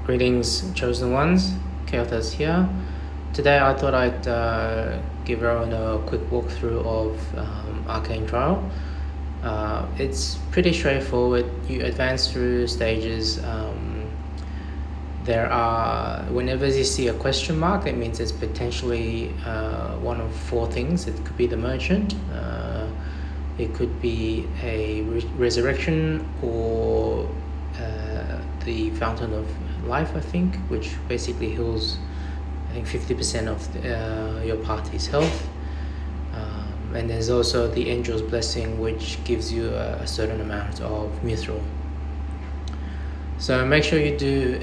Greetings, chosen ones. Keothas here. Today I thought I'd give everyone a quick walkthrough of Arcane Trial. It's pretty straightforward. You advance through stages. Whenever you see a question mark, it means it's potentially one of four things. It could be the merchant, it could be a resurrection, or the fountain of life, I think, which basically heals, I think, 50% of your party's health. And there's also the angel's blessing, which gives you a certain amount of mithril. So make sure you do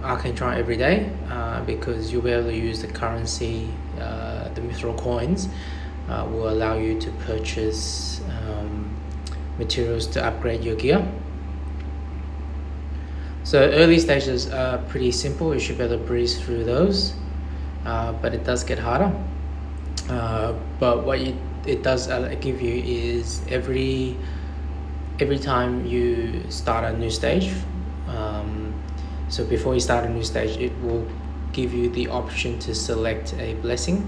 Arcane Trial every day, because you'll be able to use the currency, the mithril coins will allow you to purchase materials to upgrade your gear. So early stages are pretty simple. You should be able to breeze through those, but it does get harder. But what it does give you is every time you start a new stage, so before you start a new stage, it will give you the option to select a blessing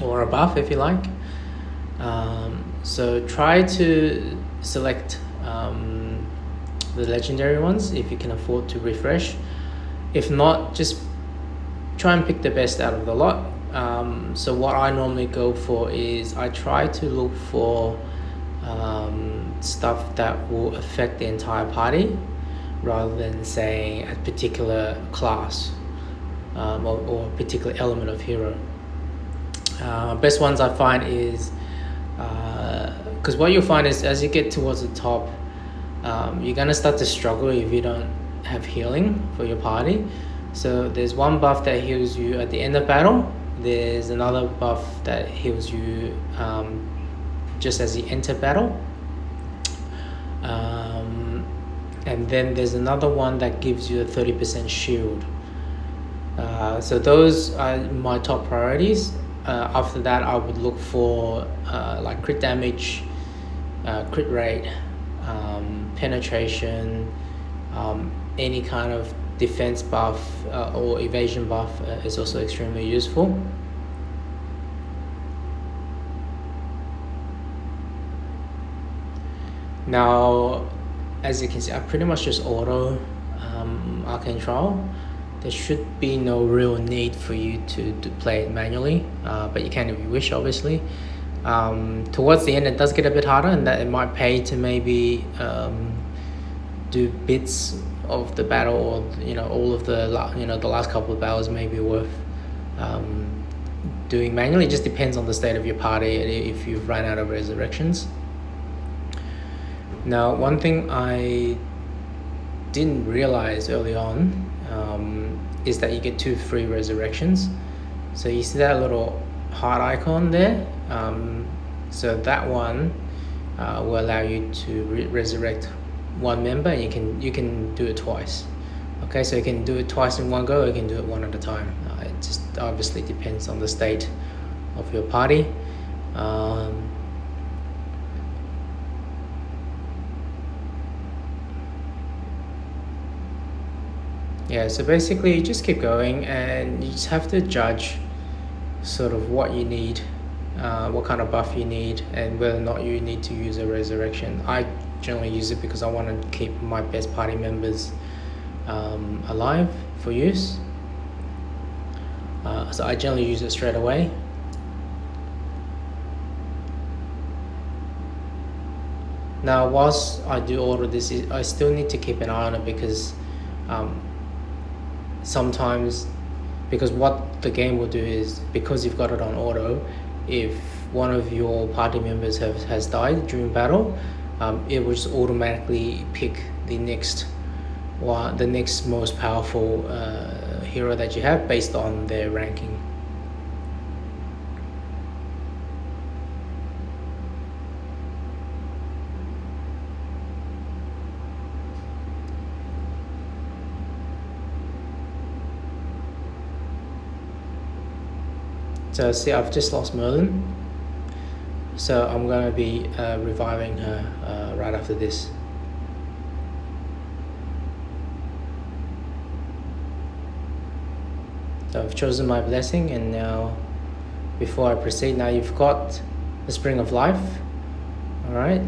or a buff if you like. So try to select the legendary ones if you can afford to refresh. If not, just try and pick the best out of the lot. So what I normally go for is I try to look for stuff that will affect the entire party rather than say a particular class or a particular element of hero. Best ones I find is because what you'll find is as you get towards the top, you're gonna start to struggle if you don't have healing for your party. So there's one buff that heals you at the end of battle. There's another buff that heals you just as you enter battle. And then there's another one that gives you a 30% shield. So those are my top priorities. After that, I would look for like crit damage, crit rate, penetration, any kind of defense buff or evasion buff is also extremely useful. Now, as you can see, I pretty much just auto Arcane Trial. There should be no real need for you to play it manually, but you can if you wish, obviously. Towards the end, it does get a bit harder, and that it might pay to maybe do bits of the battle, or all of the the last couple of battles may be worth doing manually. It just depends on the state of your party and if you've run out of resurrections. Now, one thing I didn't realize early on is that you get 2 free resurrections. So you see that little heart icon there? So that one will allow you to resurrect one member, and you can do it twice. Okay, so you can do it twice in one go, or you can do it one at a time. It just obviously depends on the state of your party. Yeah, so basically you just keep going, and you just have to judge sort of what you need, what kind of buff you need, and whether or not you need to use a resurrection. I generally use it because I want to keep my best party members alive for use. So I generally use it straight away. Now, whilst I do order this, I still need to keep an eye on it because sometimes, because what the game will do is, because you've got it on auto, if one of your party members has died during battle, it will just automatically pick the next most powerful hero that you have based on their ranking. So see, I've just lost Merlin, so I'm going to be reviving her right after this. So I've chosen my blessing, and now before I proceed, now you've got the Spring of Life. All right.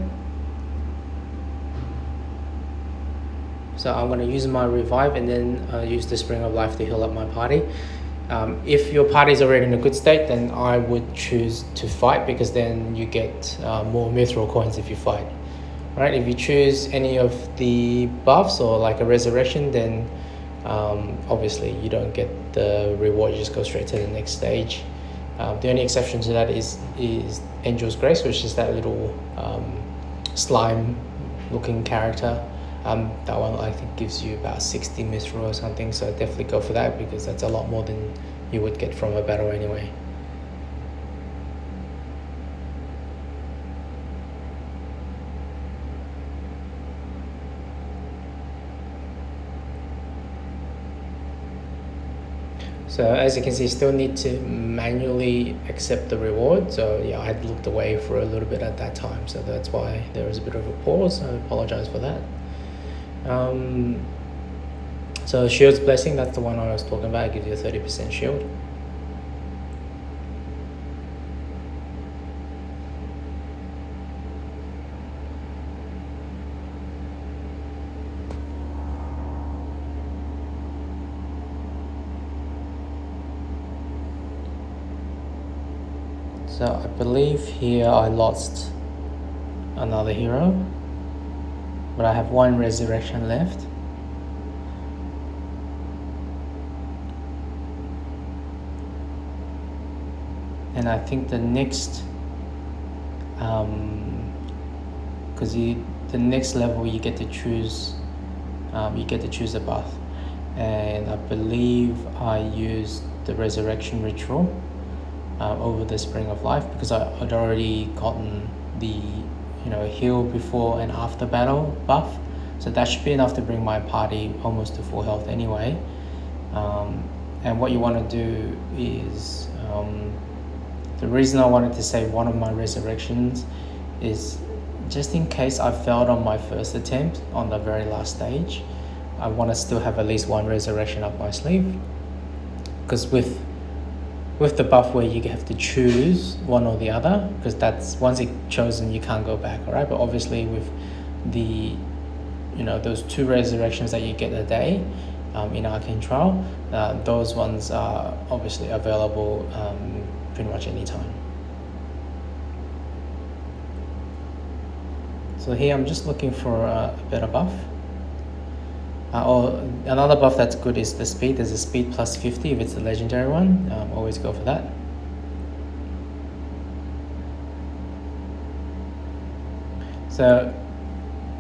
So I'm going to use my revive and then use the Spring of Life to heal up my party. If your party is already in a good state, then I would choose to fight, because then you get more mithril coins if you fight. Right? If you choose any of the buffs or like a resurrection, then obviously you don't get the reward, you just go straight to the next stage. The only exception to that is Angel's Grace, which is that little slime looking character. That one I think gives you about 60 mithril or something, so definitely go for that, because that's a lot more than you would get from a battle anyway. So as you can see, you still need to manually accept the reward. So yeah, I had looked away for a little bit at that time, so that's why there was a bit of a pause. I apologize for that. So Shield's Blessing, that's the one I was talking about. It gives you a 30% shield. So I believe here I lost another hero, but I have one resurrection left. And I think the next, because the next level you get to choose a buff, and I believe I used the resurrection ritual over the Spring of Life, because I'd already gotten the heal before and after battle buff, so that should be enough to bring my party almost to full health anyway. And what you want to do is, the reason I wanted to save one of my resurrections is just in case I failed on my first attempt on the very last stage, I want to still have at least one resurrection up my sleeve, because with the buff where you have to choose one or the other, because that's once it's chosen you can't go back, all right? But obviously with the those 2 resurrections that you get a day in Arcane Trial, those ones are obviously available pretty much any time. So here I'm just looking for a better buff. Or another buff that's good is the speed. There's a speed plus 50 if it's the legendary one. Always go for that. So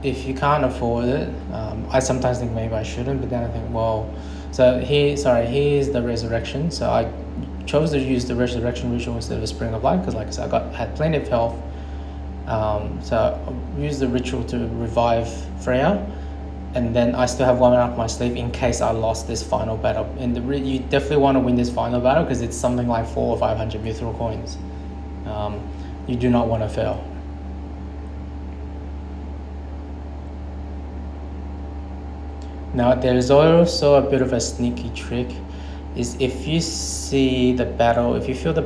if you can't afford it, I sometimes think maybe I shouldn't, but then I think, well, so here's the resurrection. So I chose to use the resurrection ritual instead of a Spring of Life, because like I said, I had plenty of health. So I used the ritual to revive Freya, and then I still have one up my sleeve in case I lost this final battle. And you definitely want to win this final battle, because it's something like 400 or 500 mithril coins. You do not want to fail. Now there's also a bit of a sneaky trick, is if you feel the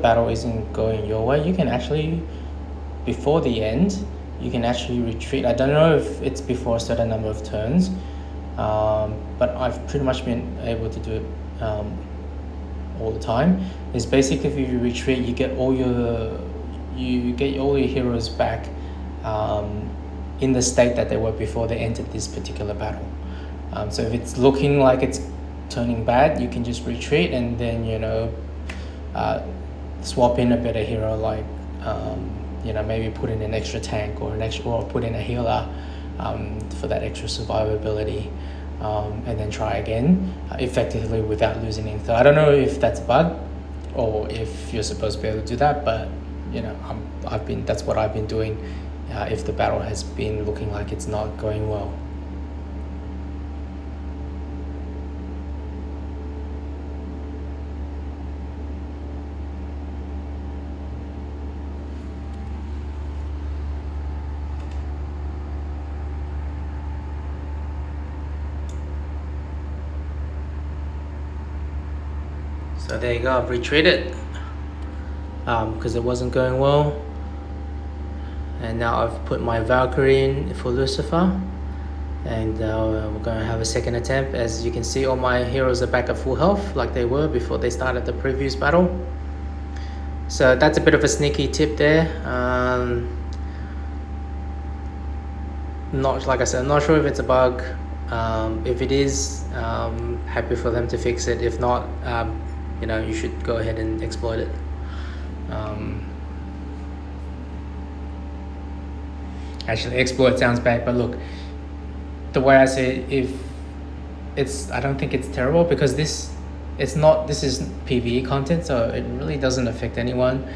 battle isn't going your way, you can actually, before the end, you can actually retreat. I don't know if it's before a certain number of turns, but I've pretty much been able to do it all the time. It's basically, if you retreat, you get all your heroes back in the state that they were before they entered this particular battle. So if it's looking like it's turning bad, you can just retreat and then swap in a better hero, like maybe put in an extra tank or put in a healer for that extra survivability, and then try again effectively without losing anything. So I don't know if that's a bug or if you're supposed to be able to do that, but that's what I've been doing if the battle has been looking like it's not going well. So there you go, I've retreated because it wasn't going well, and now I've put my Valkyrie in for Lucifer, and we're going to have a second attempt. As you can see, all my heroes are back at full health like they were before they started the previous battle. So that's a bit of a sneaky tip there. Not, like I said, I'm not sure if it's a bug. If it is, happy for them to fix it. If not, you know, you should go ahead and exploit it. Actually, exploit sounds bad, but look, the way I see it, if it's, I don't think it's terrible, because this is PvE content, so it really doesn't affect anyone.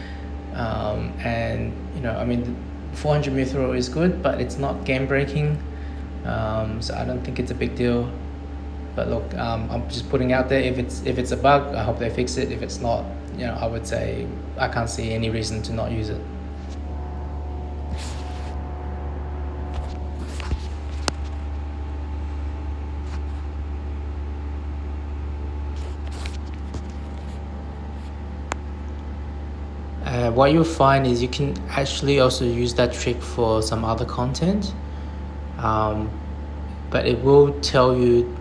And you know, I mean, 400 mithril is good, but it's not game breaking, so I don't think it's a big deal. But look, I'm just putting out there, if it's a bug, I hope they fix it. If it's not, you know, I would say I can't see any reason to not use it. What you'll find is you can actually also use that trick for some other content, but it will tell you,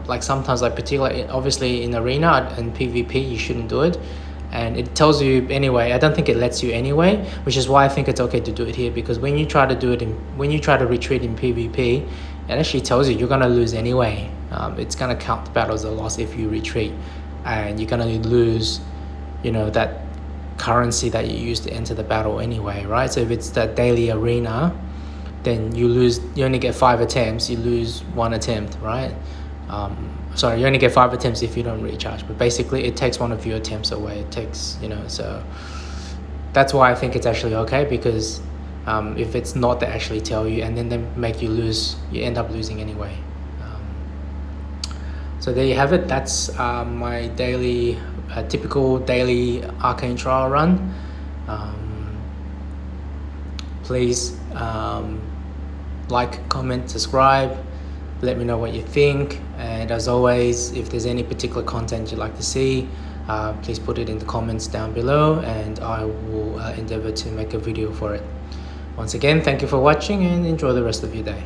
like sometimes, like particularly obviously in arena and PvP you shouldn't do it, and it tells you anyway. I don't think it lets you anyway, which is why I think it's okay to do it here, because when you try to do it when you try to retreat in PvP, it actually tells you you're gonna lose anyway. It's gonna count the battle as a loss if you retreat, and you're gonna lose, you know, that currency that you use to enter the battle anyway, right? So if it's that daily arena, then you only get 5 attempts, you lose 1 attempt, right? Sorry, you only get 5 attempts if you don't recharge, but basically it takes one of your attempts away. It takes, you know, so that's why I think it's actually okay, because if it's not, they actually tell you, and then they make you lose, you end up losing anyway. So there you have it. That's my typical daily Arcane trial run. Please like, comment, subscribe, let me know what you think, and as always, if there's any particular content you'd like to see, please put it in the comments down below, and I will endeavor to make a video for it. Once again, thank you for watching, and enjoy the rest of your day.